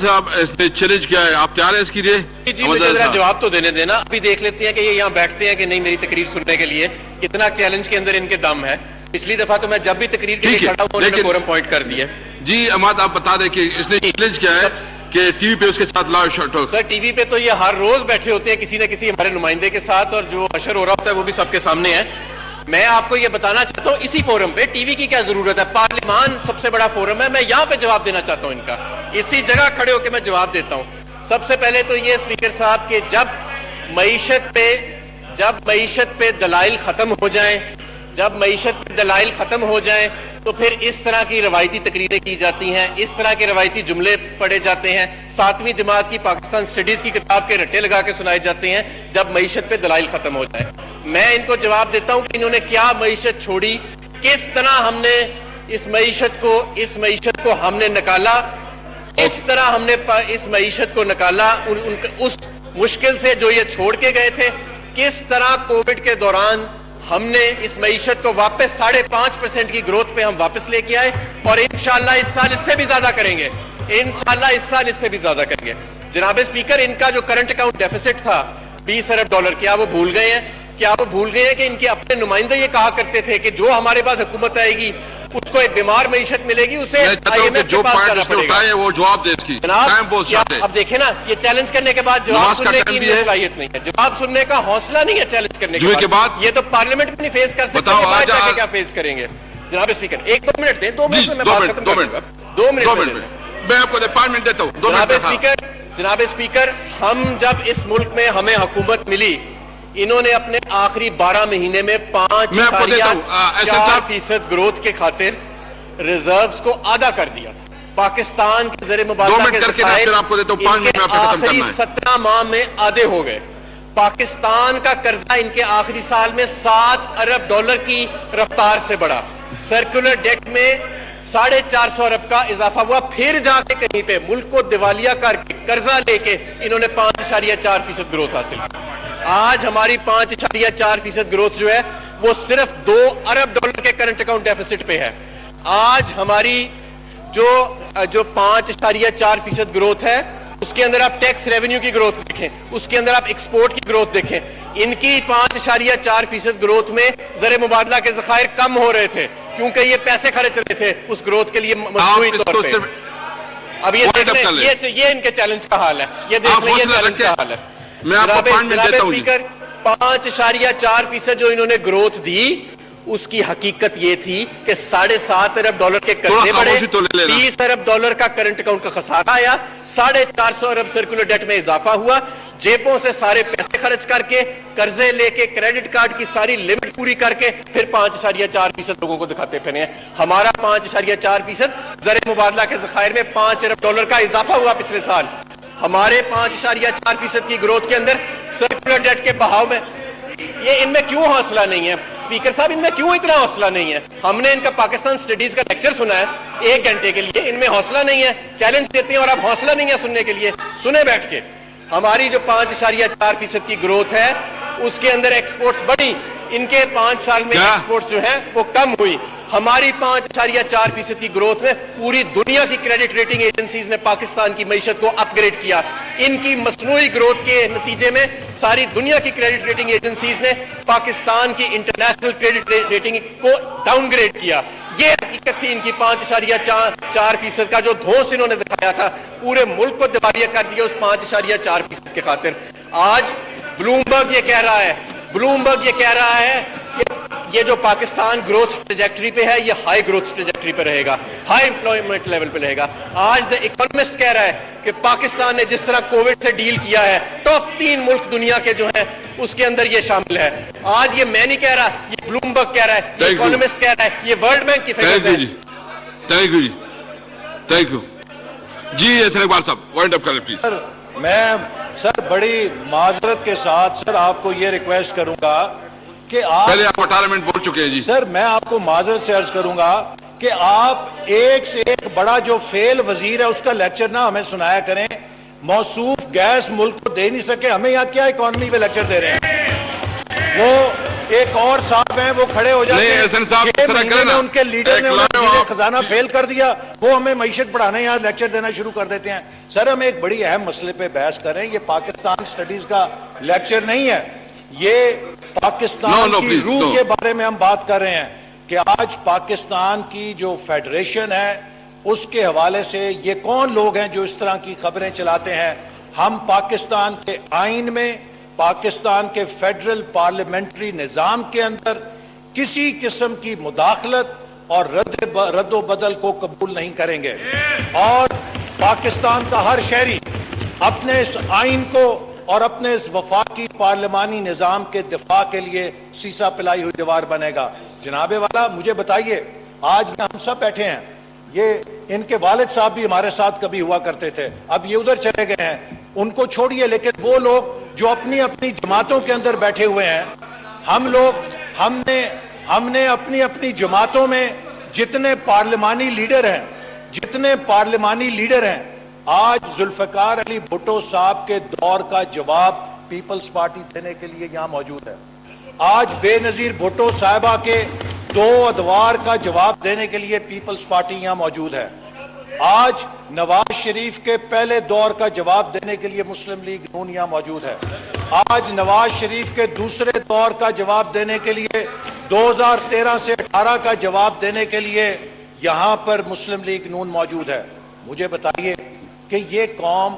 صاحب اس نے چیلنج کیا ہے، آپ تیار ہیں اس کے لیے؟ جی مجھے ذرا جواب تو دینے دینا. ابھی دیکھ لیتے ہیں کہ یہ یہاں بیٹھتے ہیں کہ نہیں میری تقریر سننے کے لیے. کتنا چیلنج کے اندر ان کے دم ہے. پچھلی دفعہ تو میں جب بھی تقریر کے لیے کھڑا ہوں انہوں نے فورم پوائنٹ کر دیا. جی اماد آپ بتا دیں کہ اس نے چیلنج کیا ہے کہ ٹی وی پہ اس کے ساتھ لاؤ شارٹ ٹاک. سر ٹی وی پہ تو یہ ہر روز بیٹھے ہوتے ہیں کسی نہ کسی ہمارے نمائندے کے ساتھ، اور جو حشر ہو رہا ہوتا ہے وہ بھی سب کے سامنے ہے. میں آپ کو یہ بتانا چاہتا ہوں اسی فورم پہ ٹی وی کی کیا ضرورت ہے. پارلیمان سب سے بڑا فورم ہے. میں یہاں پہ جواب دینا چاہتا ہوں ان کا. اسی جگہ کھڑے ہو کے میں جواب دیتا ہوں. سب سے پہلے تو یہ اسپیکر صاحب کہ جب معیشت پہ دلائل ختم ہو جائیں، تو پھر اس طرح کی روایتی تقریریں کی جاتی ہیں، اس طرح کے روایتی جملے پڑھے جاتے ہیں. 7ویں جماعت کی پاکستان سٹڈیز کی کتاب کے رٹے لگا کے سنائے جاتے ہیں جب معیشت پہ دلائل ختم ہو جائے. میں ان کو جواب دیتا ہوں کہ انہوں نے کیا معیشت چھوڑی، کس طرح ہم نے اس معیشت کو ہم نے نکالا، اس طرح ہم نے اس معیشت کو نکالا اس مشکل سے جو یہ چھوڑ کے گئے تھے. کس طرح کووڈ کے دوران ہم نے اس معیشت کو واپس 5.5% کی گروتھ پہ ہم واپس لے کے آئے، اور انشاءاللہ اس سال اس سے بھی زیادہ کریں گے. جناب اسپیکر ان کا جو کرنٹ اکاؤنٹ ڈیفیسٹ تھا $20 ارب، کیا وہ بھول گئے ہیں کہ ان کے اپنے نمائندے یہ کہا کرتے تھے کہ جو ہمارے پاس حکومت آئے گی اس کو ایک بیمار معیشت ملے گی، اسے IMF کے پاس جانا پڑے گا. وہ جواب دے اس کی. جناب اب دیکھیں نا، یہ چیلنج کرنے کے بعد جواب سننے کی صلاحیت نہیں ہے، جواب سننے کا حوصلہ نہیں ہے. چیلنج کرنے کے بعد یہ تو پارلیمنٹ میں نہیں فیس کر سکتے، باہر جا کے کیا فیس کریں گے. جناب اسپیکر 1-2 منٹ دیں، 2 منٹ میں بات ختم کروں گا. 2 منٹ میں آپ کو 5 منٹ دیتا ہوں. جناب اسپیکر ہم جب اس ملک میں ہمیں حکومت ملی، انہوں نے اپنے آخری 12 مہینے میں 5.4% گروتھ کے خاطر ریزروز کو آدھا کر دیا تھا. پاکستان کے زیر مبادلہ کے ذخائر آخری 17 ماہ میں آدھے ہو گئے. پاکستان کا قرضہ ان کے آخری سال میں $7 ارب کی رفتار سے بڑھا. سرکولر ڈیٹ میں 450 ارب کا اضافہ ہوا. پھر جا کے کہیں پہ ملک کو دیوالیہ کر کے قرضہ لے کے انہوں نے 5.4% گروتھ حاصل کی. آج ہماری 5.4% گروتھ جو ہے وہ صرف $2 ارب کے کرنٹ اکاؤنٹ ڈیفیسٹ پہ ہے. آج ہماری جو 5.4% گروتھ ہے اس کے اندر آپ ٹیکس ریونیو کی گروتھ دیکھیں، اس کے اندر آپ ایکسپورٹ کی گروتھ دیکھیں. ان کی 5.4% گروتھ میں زر مبادلہ کے ذخائر کم ہو رہے تھے کیونکہ یہ پیسے خرچ رہے تھے اس گروتھ کے لیے مصنوعی طور پہ. اب یہ دیکھ لیں، یہ ان کے چیلنج کا حال ہے. یہ دیکھ لیں، یہ چیلنج کا حال ہے. جناب اسپیکر 5.4% جو انہوں نے گروتھ دی اس کی حقیقت یہ تھی کہ $7.5 ارب کے قرضے بڑھے، $20 ارب کا کرنٹ اکاؤنٹ کا خسارہ آیا، 450 ارب سرکولر ڈیٹ میں اضافہ ہوا. جیبوں سے سارے پیسے خرچ کر کے، قرضے لے کے، کریڈٹ کارڈ کی ساری لمٹ پوری کر کے پھر 5.4% لوگوں کو دکھاتے پھرے ہیں. ہمارا 5.4% زر مبادلہ کے ذخائر میں $5 ارب کا اضافہ ہوا پچھلے سال. ہمارے 5.4% کی گروتھ کے اندر سرکولر ڈیٹ کے بہاؤ میں یہ ان میں کیوں حوصلہ نہیں ہے؟ اسپیکر صاحب ان میں کیوں اتنا حوصلہ نہیں ہے؟ ہم نے ان کا پاکستان سٹڈیز کا لیکچر سنا ہے 1 گھنٹے کے لیے، ان میں حوصلہ نہیں ہے. چیلنج دیتے ہیں اور اب حوصلہ نہیں ہے سننے کے لیے. سنیں بیٹھ کے. ہماری جو 5.4% کی گروتھ ہے اس کے اندر ایکسپورٹس بڑھی، ان کے 5 سال میں ایکسپورٹس جو ہیں وہ کم ہوئی. ہماری 5.4% کی گروتھ میں پوری دنیا کی کریڈٹ ریٹنگ ایجنسیز نے پاکستان کی معیشت کو اپ گریڈ کیا. ان کی مصنوعی گروتھ کے نتیجے میں ساری دنیا کی کریڈٹ ریٹنگ ایجنسیز نے پاکستان کی انٹرنیشنل کریڈٹ ریٹنگ کو ڈاؤن گریڈ کیا. یہ حقیقت تھی ان کی 5.4% کا جو دھوس انہوں نے دکھایا تھا، پورے ملک کو دیوالیہ کر دیا اس 5.4% کے خاطر. آج بلومبرگ یہ کہہ رہا ہے کہ یہ جو پاکستان گروتھ ٹریجیکٹری پہ ہے یہ ہائی گروتھ ٹریجیکٹری پہ رہے گا، ہائی امپلائمنٹ لیول پہ رہے گا. آج دی اکانومسٹ کہہ رہا ہے کہ پاکستان نے جس طرح کووڈ سے ڈیل کیا ہے ٹاپ 3 ملک دنیا کے جو ہیں اس کے اندر یہ شامل ہے. آج یہ میں نہیں کہہ رہا، یہ بلومبرگ کہہ رہا ہے، یہ اکانومسٹ کہہ رہا ہے، یہ ورلڈ بینک کی فگرز ہے. تھینک یو جی. سر اقبال صاحب وائنڈ اپ کریں پلیز. میں سر بڑی معذرت کے ساتھ سر آپ کو یہ ریکویسٹ کروں گا کہ پہلے آپ 18 منٹ بول چکے ہیں جی. سر میں آپ کو معذرت سے عرض کروں گا کہ آپ ایک سے ایک بڑا جو فیل وزیر ہے اس کا لیکچر نہ ہمیں سنایا کریں. موصوف گیس ملک کو دے نہیں سکے، ہمیں یہاں کیا اکانومی پہ لیکچر دے رہے ہیں؟ وہ ایک اور صاحب ہیں وہ کھڑے ہو جاتے ہیں، 6 مہینے میں ان کے لیڈر نے خزانہ فیل کر دیا، وہ ہمیں معیشت بڑھانے یہاں لیکچر دینا شروع کر دیتے ہیں. سر ہم ایک بڑی اہم مسئلے پہ بحث کر رہے ہیں. یہ پاکستان سٹڈیز کا لیکچر نہیں ہے, یہ پاکستان کی روح کے بارے میں ہم بات کر رہے ہیں کہ آج پاکستان کی جو فیڈریشن ہے اس کے حوالے سے یہ کون لوگ ہیں جو اس طرح کی خبریں چلاتے ہیں. ہم پاکستان کے آئین میں, پاکستان کے فیڈرل پارلیمنٹری نظام کے اندر کسی قسم کی مداخلت اور رد و بدل کو قبول نہیں کریں گے, اور پاکستان کا ہر شہری اپنے اس آئین کو اور اپنے اس وفاقی پارلیمانی نظام کے دفاع کے لیے سیسا پلائی ہوئی دیوار بنے گا. جناب والا مجھے بتائیے, آج ہم سب بیٹھے ہیں, یہ ان کے والد صاحب بھی ہمارے ساتھ کبھی ہوا کرتے تھے, اب یہ ادھر چلے گئے ہیں, ان کو چھوڑیے, لیکن وہ لوگ جو اپنی اپنی جماعتوں کے اندر بیٹھے ہوئے ہیں, ہم نے اپنی اپنی جماعتوں میں جتنے پارلیمانی لیڈر ہیں آج ذوالفقار علی بھٹو صاحب کے دور کا جواب پیپلز پارٹی دینے کے لیے یہاں موجود ہے. آج بے نظیر بھٹو صاحبہ کے 2 ادوار کا جواب دینے کے لیے پیپلز پارٹی یہاں موجود ہے. آج نواز شریف کے پہلے دور کا جواب دینے کے لیے مسلم لیگ نون یہاں موجود ہے. آج نواز شریف کے دوسرے دور کا جواب دینے کے لیے 2013 سے 18 کا جواب دینے کے لیے یہاں پر مسلم لیگ نون موجود ہے. مجھے بتائیے کہ یہ قوم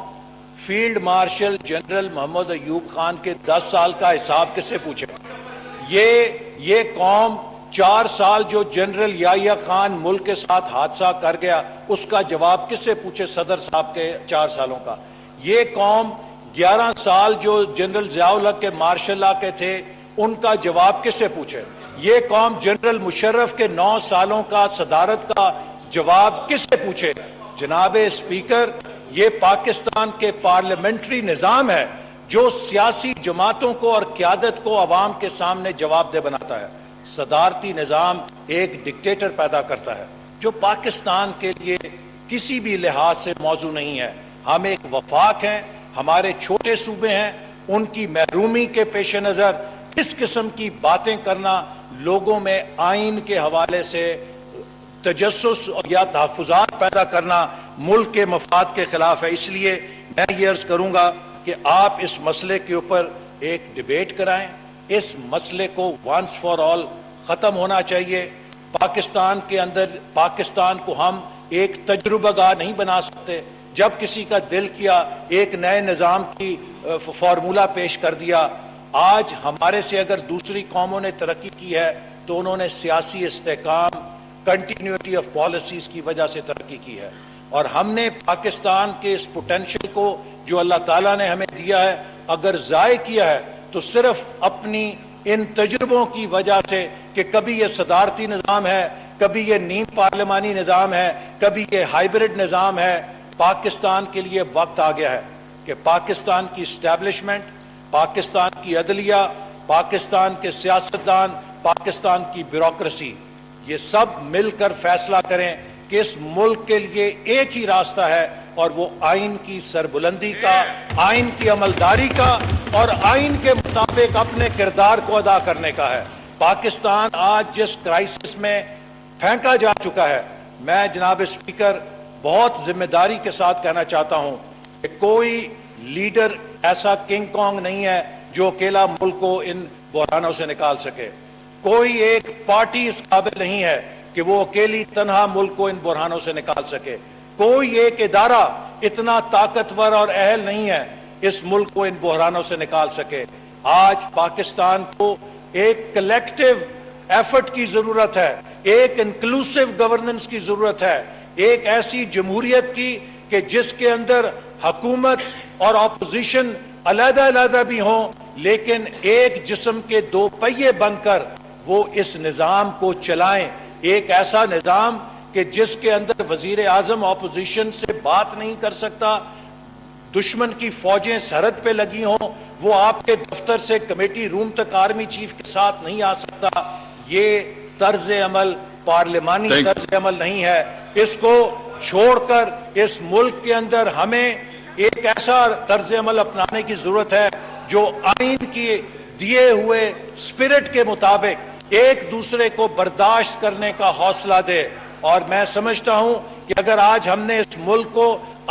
فیلڈ مارشل جنرل محمد ایوب خان کے 10 سال کا حساب کس سے پوچھے؟ یہ قوم 4 سال جو جنرل یحییٰ خان ملک کے ساتھ حادثہ کر گیا اس کا جواب کس سے پوچھے؟ صدر صاحب کے 4 سالوں کا. یہ قوم 11 سال جو جنرل ضیاء الحق کے مارشل لا کے تھے ان کا جواب کس سے پوچھے؟ یہ قوم جنرل مشرف کے 9 سالوں کا صدارت کا جواب کس سے پوچھے؟ جناب اسپیکر, یہ پاکستان کے پارلیمنٹری نظام ہے جو سیاسی جماعتوں کو اور قیادت کو عوام کے سامنے جواب دہ بناتا ہے. صدارتی نظام ایک ڈکٹیٹر پیدا کرتا ہے جو پاکستان کے لیے کسی بھی لحاظ سے موضوع نہیں ہے. ہم ایک وفاق ہیں, ہمارے چھوٹے صوبے ہیں, ان کی محرومی کے پیش نظر اس قسم کی باتیں کرنا لوگوں میں آئین کے حوالے سے تجسس یا تحفظات پیدا کرنا ملک کے مفاد کے خلاف ہے. اس لیے میں یہ عرض کروں گا کہ آپ اس مسئلے کے اوپر ایک ڈیبیٹ کرائیں. اس مسئلے کو وانس فار آل ختم ہونا چاہیے. پاکستان کے اندر پاکستان کو ہم ایک تجربہ گاہ نہیں بنا سکتے. جب کسی کا دل کیا ایک نئے نظام کی فارمولہ پیش کر دیا. آج ہمارے سے اگر دوسری قوموں نے ترقی کی ہے تو انہوں نے سیاسی استحکام, کنٹینیوٹی آف پالیسیز کی وجہ سے ترقی کی ہے, اور ہم نے پاکستان کے اس پوٹینشل کو جو اللہ تعالیٰ نے ہمیں دیا ہے اگر ضائع کیا ہے تو صرف اپنی ان تجربوں کی وجہ سے کہ کبھی یہ صدارتی نظام ہے, کبھی یہ نیم پارلیمانی نظام ہے, کبھی یہ ہائیبرڈ نظام ہے. پاکستان کے لیے وقت آ گیا ہے کہ پاکستان کی اسٹیبلشمنٹ, پاکستان کی عدلیہ, پاکستان کے سیاستدان, پاکستان کی بیوروکریسی, یہ سب مل کر فیصلہ کریں کہ اس ملک کے لیے ایک ہی راستہ ہے اور وہ آئین کی سربلندی کا, آئین کی عملداری کا اور آئین کے مطابق اپنے کردار کو ادا کرنے کا ہے. پاکستان آج جس کرائسس میں پھینکا جا چکا ہے, میں جناب اسپیکر بہت ذمہ داری کے ساتھ کہنا چاہتا ہوں کہ کوئی لیڈر ایسا کنگ کانگ نہیں ہے جو اکیلا ملک کو ان بحرانوں سے نکال سکے. کوئی ایک پارٹی اس قابل نہیں ہے کہ وہ اکیلی تنہا ملک کو ان بحرانوں سے نکال سکے. کوئی ایک ادارہ اتنا طاقتور اور اہل نہیں ہے اس ملک کو ان بحرانوں سے نکال سکے. آج پاکستان کو ایک کلیکٹیو ایفرٹ کی ضرورت ہے, ایک انکلوسیو گورننس کی ضرورت ہے, ایک ایسی جمہوریت کی کہ جس کے اندر حکومت اور اپوزیشن علیحدہ علیحدہ بھی ہوں لیکن ایک جسم کے 2 پہیے بن کر وہ اس نظام کو چلائیں. ایک ایسا نظام کہ جس کے اندر وزیر اعظم اپوزیشن سے بات نہیں کر سکتا, دشمن کی فوجیں سرحد پہ لگی ہوں, وہ آپ کے دفتر سے کمیٹی روم تک آرمی چیف کے ساتھ نہیں آ سکتا. یہ طرز عمل پارلیمانی طرز عمل نہیں ہے. اس کو چھوڑ کر اس ملک کے اندر ہمیں ایک ایسا طرز عمل اپنانے کی ضرورت ہے جو آئین کی دیے ہوئے اسپرٹ کے مطابق ایک دوسرے کو برداشت کرنے کا حوصلہ دے. اور میں سمجھتا ہوں کہ اگر آج ہم نے اس ملک کو